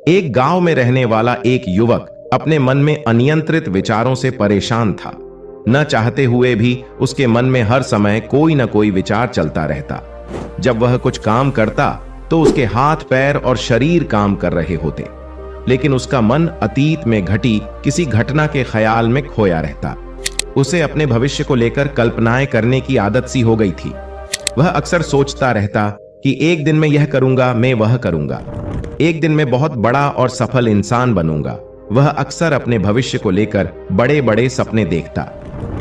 एक गांव में रहने वाला एक युवक अपने मन में अनियंत्रित विचारों से परेशान था। न चाहते हुए भी उसके मन में हर समय कोई न कोई विचार चलता रहता। जब वह कुछ काम करता तो उसके हाथ पैर और शरीर काम कर रहे होते, लेकिन उसका मन अतीत में घटी किसी घटना के ख्याल में खोया रहता। उसे अपने भविष्य को लेकर कल्पनाएं करने की आदत सी हो गई थी। वह अक्सर सोचता रहता कि एक दिन मैं यह करूंगा, मैं वह करूंगा, एक दिन मैं बहुत बड़ा और सफल इंसान बनूंगा। वह अक्सर अपने भविष्य को लेकर बड़े बड़े सपने देखता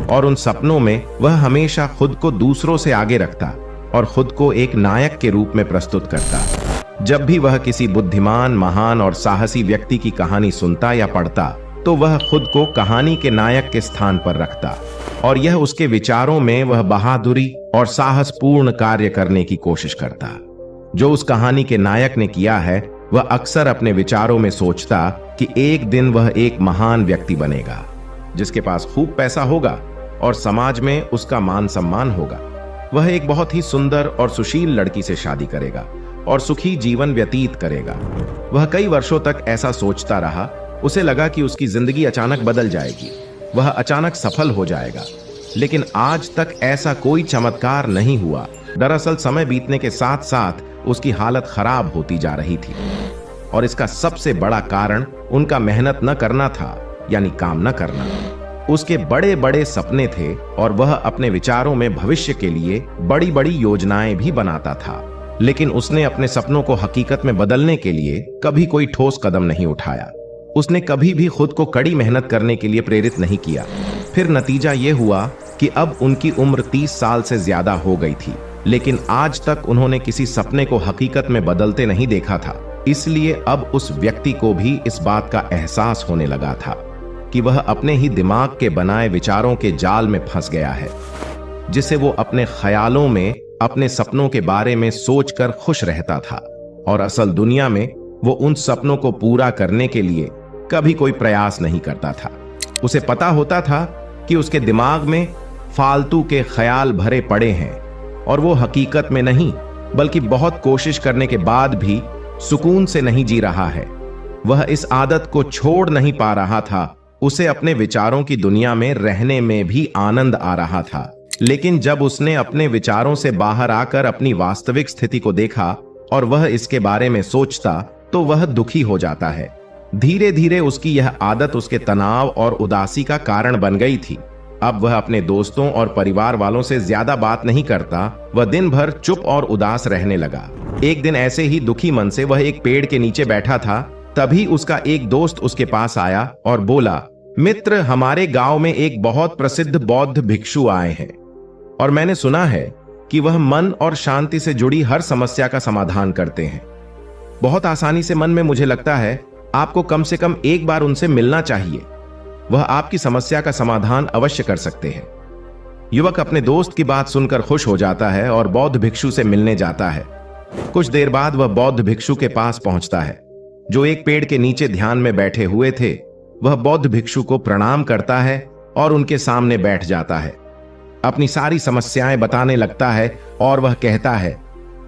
और उन सपनों में वह हमेशा खुद को दूसरों से आगे रखता और खुद को एक नायक के रूप में प्रस्तुत करता। जब भी वह किसी बुद्धिमान, महान और साहसी व्यक्ति की कहानी सुनता या पढ़ता तो वह खुद को कहानी के नायक के स्थान पर रखता और यह उसके विचारों में वह बहादुरी और साहसपूर्ण कार्य करने की कोशिश करता। जो उस कहानी के नायक ने किया है वह अक्सर अपने विचारों में सोचता कि एक दिन वह एक महान व्यक्ति बनेगा, जिसके पास खूब पैसा होगा और समाज में उसका मान सम्मान होगा। वह एक बहुत ही सुंदर और सुशील लड़की से शादी करेगा और सुखी जीवन व्यतीत करेगा। वह कई वर्षों तक ऐसा सोचता रहा। उसे लगा कि उसकी जिंदगी अचानक बदल जाएगी, वह अचानक सफल हो जाएगा, लेकिन आज तक ऐसा कोई चमत्कार नहीं हुआ। दरअसल समय बीतने के साथ साथ उसकी हालत खराब होती जा रही थी और इसका सबसे बड़ा कारण उनका मेहनत न करना था, यानी काम न करना। उसके बड़े बड़े सपने थे और वह अपने विचारों में भविष्य के लिए बड़ी बड़ी योजनाएं भी बनाता था, लेकिन उसने अपने सपनों को हकीकत में बदलने के लिए कभी कोई ठोस कदम नहीं उठाया। उसने कभी भी खुद को कड़ी मेहनत करने के लिए प्रेरित नहीं किया। फिर नतीजा यह हुआ कि अब उनकी उम्र 30 साल से ज्यादा हो गई थी, लेकिन आज तक उन्होंने किसी सपने को हकीकत में बदलते नहीं देखा था। इसलिए अब उस व्यक्ति को भी इस बात का एहसास होने लगा था कि वह अपने ही दिमाग के बनाए विचारों के जाल में फंस गया है, जिसे वो अपने ख्यालों में अपने सपनों के बारे में सोचकर खुश रहता था और असल दुनिया में वो उन सपनों को पूरा करने के लिए कभी कोई प्रयास नहीं करता था। उसे पता होता था कि उसके दिमाग में फालतू के ख्याल भरे पड़े हैं और वो हकीकत में नहीं बल्कि बहुत कोशिश करने के बाद भी सुकून से नहीं जी रहा है। वह इस आदत को छोड़ नहीं पा रहा था। उसे अपने विचारों की दुनिया में रहने में भी आनंद आ रहा था, लेकिन जब उसने अपने विचारों से बाहर आकर अपनी वास्तविक स्थिति को देखा और वह इसके बारे में सोचता तो वह दुखी हो जाता है। धीरे धीरे उसकी यह आदत उसके तनाव और उदासी का कारण बन गई थी। अब वह अपने दोस्तों और परिवार वालों से ज्यादा बात नहीं करता। वह दिन भर चुप और उदास रहने लगा। एक दिन ऐसे ही दुखी मन से वह एक पेड़ के नीचे बैठा था। तभी उसका एक दोस्त उसके पास आया और बोला, मित्र, हमारे गांव में एक बहुत प्रसिद्ध बौद्ध भिक्षु आए हैं और मैंने सुना है कि वह मन और शांति से जुड़ी हर समस्या का समाधान करते हैं। बहुत आसानी से मन में मुझे लगता है आपको कम से कम एक बार उनसे मिलना चाहिए। वह आपकी समस्या का समाधान अवश्य कर सकते हैं। युवक अपने दोस्त की बात सुनकर खुश हो जाता है और बौद्ध भिक्षु से मिलने जाता है। कुछ देर बाद वह बौद्ध भिक्षु के पास पहुंचता है, जो एक पेड़ के नीचे ध्यान में बैठे हुए थे। वह बौद्ध भिक्षु को प्रणाम करता है और उनके सामने बैठ जाता है। अपनी सारी समस्याएं बताने लगता है और वह कहता है,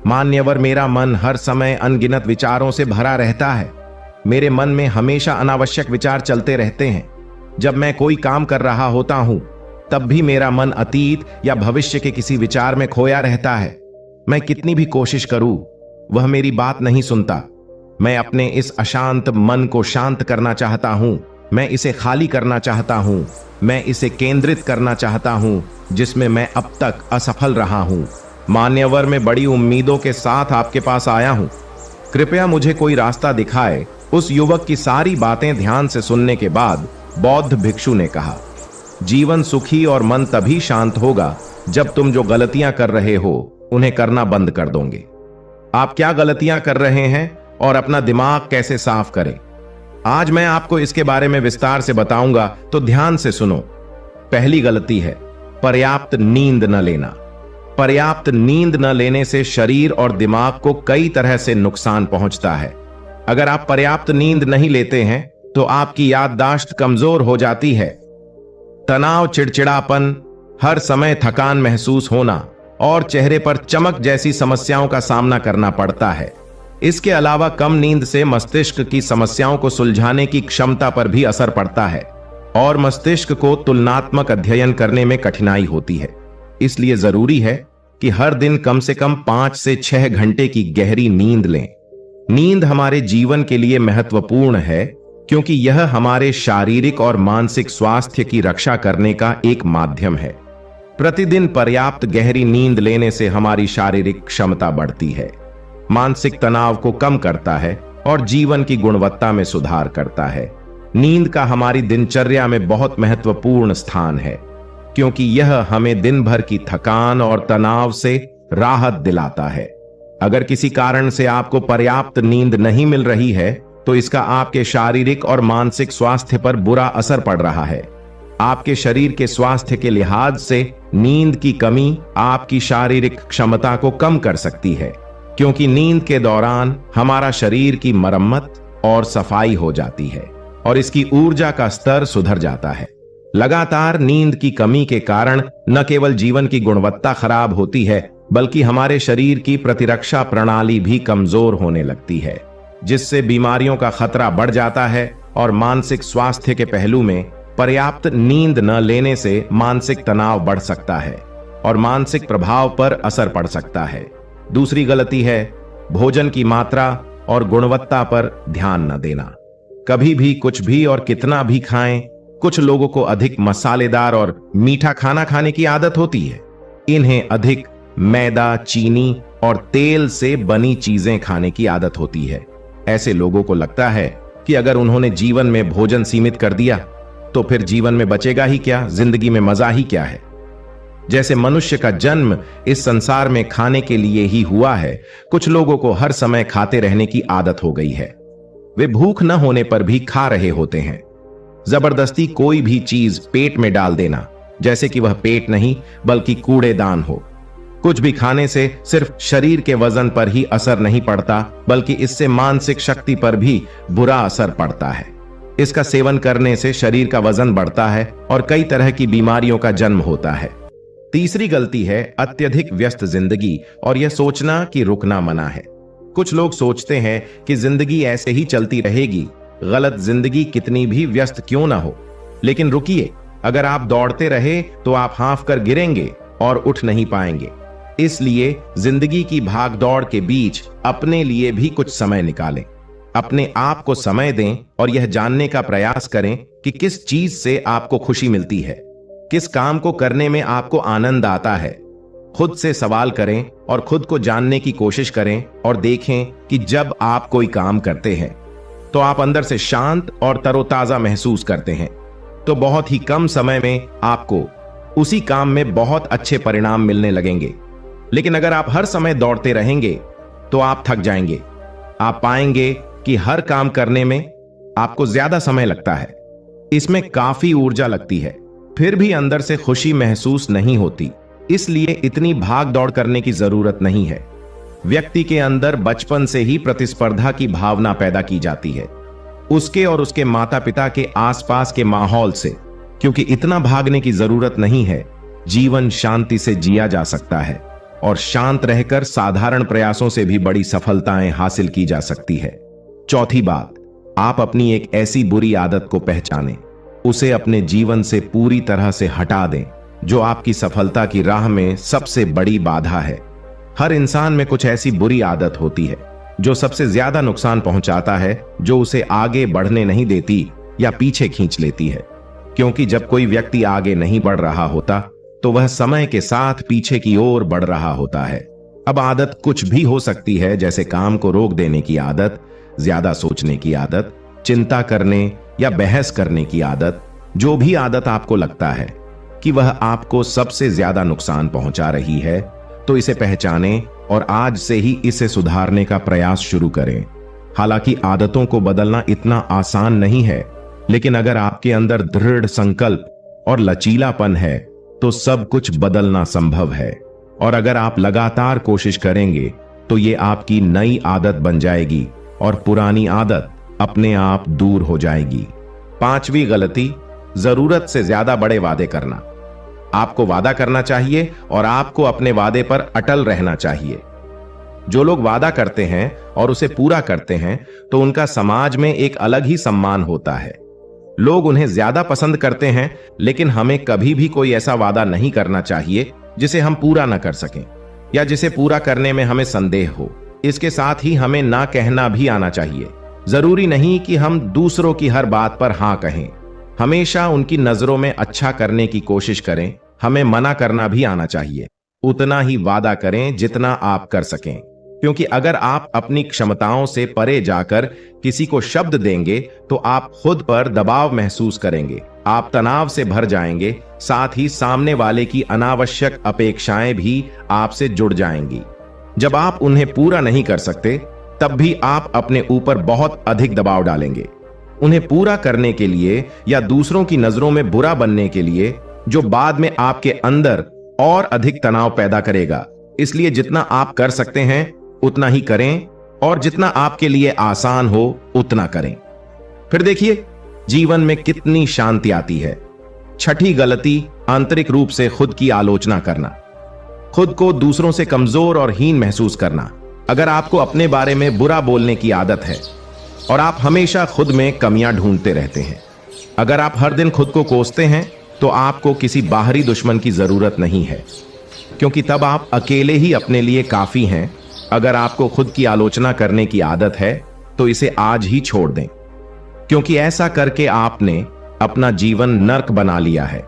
मान्यवर, मेरा मन हर समय अनगिनत विचारों से भरा रहता है। मेरे मन में हमेशा अनावश्यक विचार चलते रहते हैं। जब मैं कोई काम कर रहा होता हूं तब भी मेरा मन अतीत या भविष्य के किसी विचार में खोया रहता है। मैं कितनी भी कोशिश करूं वह मेरी बात नहीं सुनता। मैं अपने इस अशांत मन को शांत करना चाहता हूं। मैं इसे खाली करना चाहता हूं। मैं इसे केंद्रित करना चाहता हूं, जिसमें मैं अब तक असफल रहा हूं। मान्यवर, मैं बड़ी उम्मीदों के साथ आपके पास आया हूं। कृपया मुझे कोई रास्ता दिखाए। उस युवक की सारी बातें ध्यान से सुनने के बाद बौद्ध भिक्षु ने कहा, जीवन सुखी और मन तभी शांत होगा जब तुम जो गलतियां कर रहे हो उन्हें करना बंद कर दोगे। आप क्या गलतियां कर रहे हैं और अपना दिमाग कैसे साफ करें, आज मैं आपको इसके बारे में विस्तार से बताऊंगा, तो ध्यान से सुनो। पहली गलती है पर्याप्त नींद न लेना। पर्याप्त नींद न लेने से शरीर और दिमाग को कई तरह से नुकसान पहुंचता है। अगर आप पर्याप्त नींद नहीं लेते हैं तो आपकी याददाश्त कमजोर हो जाती है। तनाव, चिड़चिड़ापन, हर समय थकान महसूस होना और चेहरे पर चमक जैसी समस्याओं का सामना करना पड़ता है। इसके अलावा कम नींद से मस्तिष्क की समस्याओं को सुलझाने की क्षमता पर भी असर पड़ता है और मस्तिष्क को तुलनात्मक अध्ययन करने में कठिनाई होती है। इसलिए जरूरी है कि हर दिन कम से कम 5 से 6 घंटे की गहरी नींद लें। नींद हमारे जीवन के लिए महत्वपूर्ण है क्योंकि यह हमारे शारीरिक और मानसिक स्वास्थ्य की रक्षा करने का एक माध्यम है। प्रतिदिन पर्याप्त गहरी नींद लेने से हमारी शारीरिक क्षमता बढ़ती है, मानसिक तनाव को कम करता है और जीवन की गुणवत्ता में सुधार करता है। नींद का हमारी दिनचर्या में बहुत महत्वपूर्ण स्थान है क्योंकि यह हमें दिन भर की थकान और तनाव से राहत दिलाता है। अगर किसी कारण से आपको पर्याप्त नींद नहीं मिल रही है तो इसका आपके शारीरिक और मानसिक स्वास्थ्य पर बुरा असर पड़ रहा है। आपके शरीर के स्वास्थ्य के लिहाज से नींद की कमी आपकी शारीरिक क्षमता को कम कर सकती है क्योंकि नींद के दौरान हमारा शरीर की मरम्मत और सफाई हो जाती है और इसकी ऊर्जा का स्तर सुधर जाता है। लगातार नींद की कमी के कारण न केवल जीवन की गुणवत्ता खराब होती है बल्कि हमारे शरीर की प्रतिरक्षा प्रणाली भी कमजोर होने लगती है, जिससे बीमारियों का खतरा बढ़ जाता है। और मानसिक स्वास्थ्य के पहलू में पर्याप्त नींद न लेने से मानसिक तनाव बढ़ सकता है और मानसिक प्रभाव पर असर पड़ सकता है। दूसरी गलती है भोजन की मात्रा और गुणवत्ता पर ध्यान न देना। कभी भी कुछ भी और कितना भी खाएं। कुछ लोगों को अधिक मसालेदार और मीठा खाना खाने की आदत होती है। इन्हें अधिक मैदा, चीनी और तेल से बनी चीजें खाने की आदत होती है। ऐसे लोगों को लगता है कि अगर उन्होंने जीवन में भोजन सीमित कर दिया तो फिर जीवन में बचेगा ही क्या, जिंदगी में मजा ही क्या है। जैसे मनुष्य का जन्म इस संसार में खाने के लिए ही हुआ है, कुछ लोगों को हर समय खाते रहने की आदत हो गई है। वे भूख न होने पर भी खा रहे होते हैं। जबरदस्ती कोई भी चीज पेट में डाल देना जैसे कि वह पेट नहीं बल्कि कूड़ेदान हो। कुछ भी खाने से सिर्फ शरीर के वजन पर ही असर नहीं पड़ता बल्कि इससे मानसिक शक्ति पर भी बुरा असर पड़ता है। इसका सेवन करने से शरीर का वजन बढ़ता है और कई तरह की बीमारियों का जन्म होता है। तीसरी गलती है अत्यधिक व्यस्त जिंदगी और यह सोचना कि रुकना मना है। कुछ लोग सोचते हैं कि जिंदगी ऐसे ही चलती रहेगी। गलत। जिंदगी कितनी भी व्यस्त क्यों ना हो, लेकिन रुकिए, अगर आप दौड़ते रहे तो आप हांफ कर गिरेंगे और उठ नहीं पाएंगे। इसलिए जिंदगी की भाग दौड़ के बीच अपने लिए भी कुछ समय निकालें। अपने आप को समय दें और यह जानने का प्रयास करें कि किस चीज से आपको खुशी मिलती है, किस काम को करने में आपको आनंद आता है। खुद से सवाल करें और खुद को जानने की कोशिश करें और देखें कि जब आप कोई काम करते हैं तो आप अंदर से शांत और तरोताजा महसूस करते हैं तो बहुत ही कम समय में आपको उसी काम में बहुत अच्छे परिणाम मिलने लगेंगे। लेकिन अगर आप हर समय दौड़ते रहेंगे तो आप थक जाएंगे। आप पाएंगे कि हर काम करने में आपको ज्यादा समय लगता है, इसमें काफी ऊर्जा लगती है, फिर भी अंदर से खुशी महसूस नहीं होती। इसलिए इतनी भाग दौड़ करने की जरूरत नहीं है। व्यक्ति के अंदर बचपन से ही प्रतिस्पर्धा की भावना पैदा की जाती है, उसके और उसके माता पिता के आसपास के माहौल से। क्योंकि इतना भागने की जरूरत नहीं है, जीवन शांति से जिया जा सकता है और शांत रहकर साधारण प्रयासों से भी बड़ी सफलताएं हासिल की जा सकती है। चौथी बात, आप अपनी एक ऐसी बुरी आदत को पहचानें, उसे अपने जीवन से पूरी तरह से हटा दें जो आपकी सफलता की राह में सबसे बड़ी बाधा है। हर इंसान में कुछ ऐसी बुरी आदत होती है जो सबसे ज्यादा नुकसान पहुंचाता है, जो उसे आगे बढ़ने नहीं देती या पीछे खींच लेती है। क्योंकि जब कोई व्यक्ति आगे नहीं बढ़ रहा होता तो वह समय के साथ पीछे की ओर बढ़ रहा होता है। अब आदत कुछ भी हो सकती है, जैसे काम को रोक देने की आदत, ज्यादा सोचने की आदत, चिंता करने या बहस करने की आदत। जो भी आदत आपको लगता है कि वह आपको सबसे ज्यादा नुकसान पहुंचा रही है तो इसे पहचानें और आज से ही इसे सुधारने का प्रयास शुरू करें। हालांकि आदतों को बदलना इतना आसान नहीं है, लेकिन अगर आपके अंदर दृढ़ संकल्प और लचीलापन है तो सब कुछ बदलना संभव है। और अगर आप लगातार कोशिश करेंगे तो ये आपकी नई आदत बन जाएगी और पुरानी आदत अपने आप दूर हो जाएगी। पांचवी गलती, जरूरत से ज्यादा बड़े वादे करना। आपको वादा करना चाहिए और आपको अपने वादे पर अटल रहना चाहिए। जो लोग वादा करते हैं और उसे पूरा करते हैं तो उनका समाज में एक अलग ही सम्मान होता है। लोग उन्हें ज्यादा पसंद करते हैं, लेकिन हमें कभी भी कोई ऐसा वादा नहीं करना चाहिए जिसे हम पूरा न कर सकें या जिसे पूरा करने में हमें संदेह हो। इसके साथ ही हमें ना कहना भी आना चाहिए। जरूरी नहीं कि हम दूसरों की हर बात पर हां कहें। हमेशा उनकी नजरों में अच्छा करने की कोशिश करें। हमें मना करना भी आना चाहिए। उतना ही वादा करें जितना आप कर सकें, क्योंकि अगर आप अपनी क्षमताओं से परे जाकर किसी को शब्द देंगे तो आप खुद पर दबाव महसूस करेंगे, आप तनाव से भर जाएंगे, साथ ही सामने वाले की अनावश्यक अपेक्षाएं भी आपसे जुड़ जाएंगी। जब आप उन्हें पूरा नहीं कर सकते तब भी आप अपने ऊपर बहुत अधिक दबाव डालेंगे, उन्हें पूरा करने के लिए या दूसरों की नजरों में बुरा बनने के लिए, जो बाद में आपके अंदर और अधिक तनाव पैदा करेगा। इसलिए जितना आप कर सकते हैं उतना ही करें और जितना आपके लिए आसान हो उतना करें। फिर देखिए जीवन में कितनी शांति आती है। छठी गलती, आंतरिक रूप से खुद की आलोचना करना, खुद को दूसरों से कमजोर और हीन महसूस करना। अगर आपको अपने बारे में बुरा बोलने की आदत है और आप हमेशा खुद में कमियां ढूंढते रहते हैं, अगर आप हर दिन खुद को कोसते हैं, तो आपको किसी बाहरी दुश्मन की जरूरत नहीं है, क्योंकि तब आप अकेले ही अपने लिए काफी हैं। अगर आपको खुद की आलोचना करने की आदत है तो इसे आज ही छोड़ दें, क्योंकि ऐसा करके आपने अपना जीवन नर्क बना लिया है।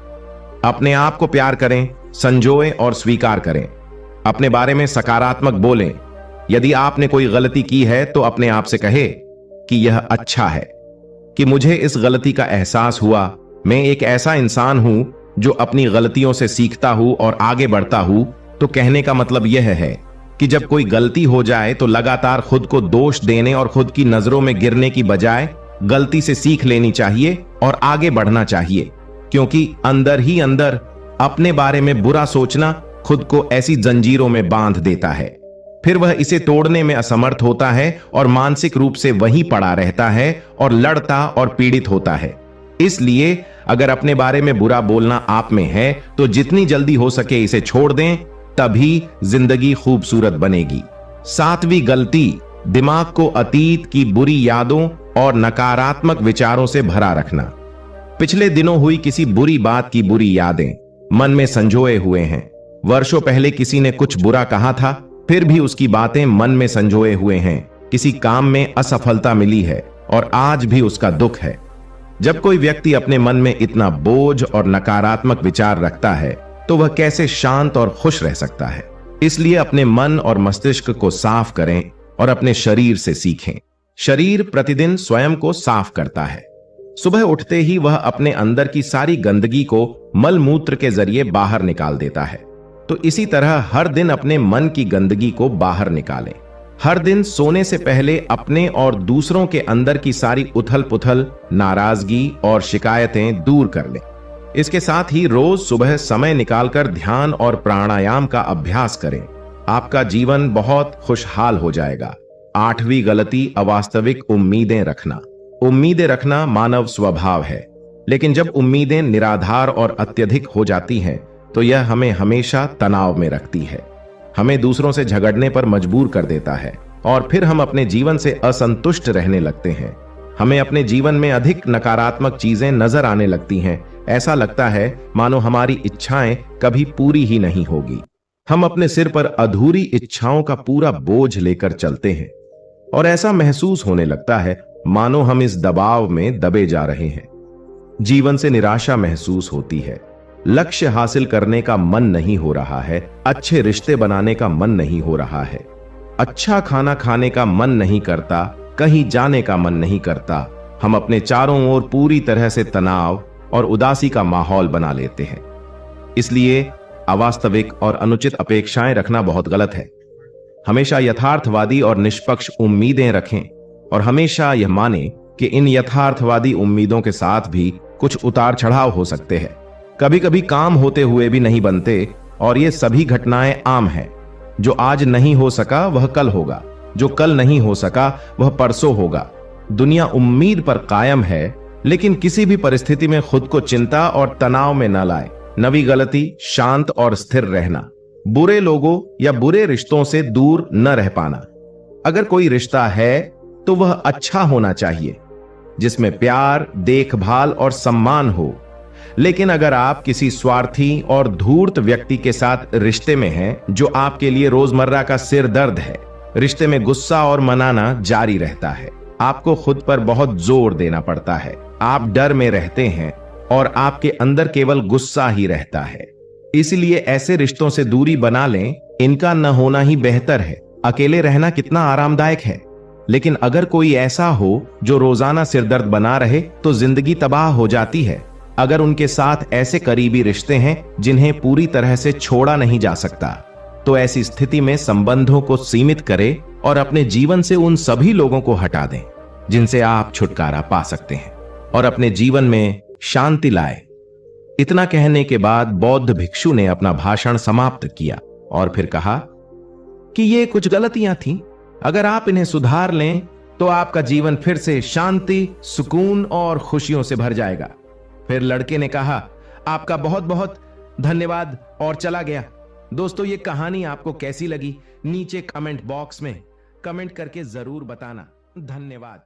अपने आप को प्यार करें, संजोएं और स्वीकार करें। अपने बारे में सकारात्मक बोलें। यदि आपने कोई गलती की है तो अपने आप से कहे कि यह अच्छा है कि मुझे इस गलती का एहसास हुआ। मैं एक ऐसा इंसान हूं जो अपनी गलतियों से सीखता हूं और आगे बढ़ता हूं। तो कहने का मतलब यह है कि जब कोई गलती हो जाए तो लगातार खुद को दोष देने और खुद की नजरों में गिरने की बजाय गलती से सीख लेनी चाहिए और आगे बढ़ना चाहिए, क्योंकि अंदर ही अंदर अपने बारे में बुरा सोचना खुद को ऐसी जंजीरों में बांध देता है। फिर वह इसे तोड़ने में असमर्थ होता है और मानसिक रूप से वहीं पड़ा रहता है और लड़ता और पीड़ित होता है। इसलिए अगर अपने बारे में बुरा बोलना आप में है तो जितनी जल्दी हो सके इसे छोड़ दें, तभी जिंदगी खूबसूरत बनेगी। सातवीं गलती, दिमाग को अतीत की बुरी यादों और नकारात्मक विचारों से भरा रखना। पिछले दिनों हुई किसी बुरी बात की बुरी यादें मन में संजोए हुए हैं। वर्षों पहले किसी ने कुछ बुरा कहा था, फिर भी उसकी बातें मन में संजोए हुए हैं। किसी काम में असफलता मिली है और आज भी उसका दुख है। जब कोई व्यक्ति अपने मन में इतना बोझ और नकारात्मक विचार रखता है तो वह कैसे शांत और खुश रह सकता है। इसलिए अपने मन और मस्तिष्क को साफ करें और अपने शरीर से सीखें। शरीर प्रतिदिन स्वयं को साफ करता है। सुबह उठते ही वह अपने अंदर की सारी गंदगी को मल मूत्र के जरिए बाहर निकाल देता है। तो इसी तरह हर दिन अपने मन की गंदगी को बाहर निकालें। हर दिन सोने से पहले अपने और दूसरों के अंदर की सारी उथल पुथल, नाराजगी और शिकायतें दूर कर लें। इसके साथ ही रोज सुबह समय निकालकर ध्यान और प्राणायाम का अभ्यास करें। आपका जीवन बहुत खुशहाल हो जाएगा। आठवीं गलती, अवास्तविक उम्मीदें रखना। उम्मीदें रखना मानव स्वभाव है, लेकिन जब उम्मीदें निराधार और अत्यधिक हो जाती हैं तो यह हमें हमेशा तनाव में रखती है, हमें दूसरों से झगड़ने पर मजबूर कर देता है और फिर हम अपने जीवन से असंतुष्ट रहने लगते हैं। हमें अपने जीवन में अधिक नकारात्मक चीजें नजर आने लगती हैं। ऐसा लगता है मानो हमारी इच्छाएं कभी पूरी ही नहीं होगी। हम अपने सिर पर अधूरी इच्छाओं का पूरा बोझ लेकर चलते हैं और ऐसा महसूस होने लगता है मानो हम इस दबाव में दबे जा रहे हैं। जीवन से निराशा महसूस होती है। लक्ष्य हासिल करने का मन नहीं हो रहा है। अच्छे रिश्ते बनाने का मन नहीं हो रहा है। अच्छा खाना खाने का मन नहीं करता। कहीं जाने का मन नहीं करता। हम अपने चारों ओर पूरी तरह से तनाव और उदासी का माहौल बना लेते हैं। इसलिए अवास्तविक और अनुचित अपेक्षाएं रखना बहुत गलत है। हमेशा यथार्थवादी और निष्पक्ष उम्मीदें रखें और हमेशा यह माने कि इन यथार्थवादी उम्मीदों के साथ भी कुछ उतार चढ़ाव हो सकते हैं। कभी कभी काम होते हुए भी नहीं बनते और ये सभी घटनाएं आम हैं। जो आज नहीं हो सका वह कल होगा, जो कल नहीं हो सका वह परसों होगा। दुनिया उम्मीद पर कायम है, लेकिन किसी भी परिस्थिति में खुद को चिंता और तनाव में न लाए। नवी गलती, शांत और स्थिर रहना। बुरे लोगों या बुरे रिश्तों से दूर न रह पाना। अगर कोई रिश्ता है तो वह अच्छा होना चाहिए, जिसमें प्यार, देखभाल और सम्मान हो। लेकिन अगर आप किसी स्वार्थी और धूर्त व्यक्ति के साथ रिश्ते में हैं, जो आपके लिए रोजमर्रा का सिर दर्द है, रिश्ते में गुस्सा और मनाना जारी रहता है। आपको खुद पर बहुत जोर देना पड़ता है, आप डर में रहते हैं और आपके अंदर केवल गुस्सा ही रहता है। इसलिए ऐसे रिश्तों से दूरी बना लें, इनका न होना ही बेहतर है। अकेले रहना कितना आरामदायक है, लेकिन अगर कोई ऐसा हो जो रोजाना सिरदर्द बना रहे तो जिंदगी तबाह हो जाती है। अगर उनके साथ ऐसे करीबी रिश्ते हैं जिन्हें पूरी तरह से छोड़ा नहीं जा सकता, तो ऐसी स्थिति में संबंधों को सीमित करें और अपने जीवन से उन सभी लोगों को हटा दें जिनसे आप छुटकारा पा सकते हैं और अपने जीवन में शांति लाए। इतना कहने के बाद बौद्ध भिक्षु ने अपना भाषण समाप्त किया और फिर कहा कि ये कुछ गलतियां थीं। अगर आप इन्हें सुधार लें तो आपका जीवन फिर से शांति, सुकून और खुशियों से भर जाएगा। फिर लड़के ने कहा, आपका बहुत बहुत धन्यवाद, और चला गया। दोस्तों, ये कहानी आपको कैसी लगी नीचे कमेंट बॉक्स में कमेंट करके जरूर बताना। धन्यवाद।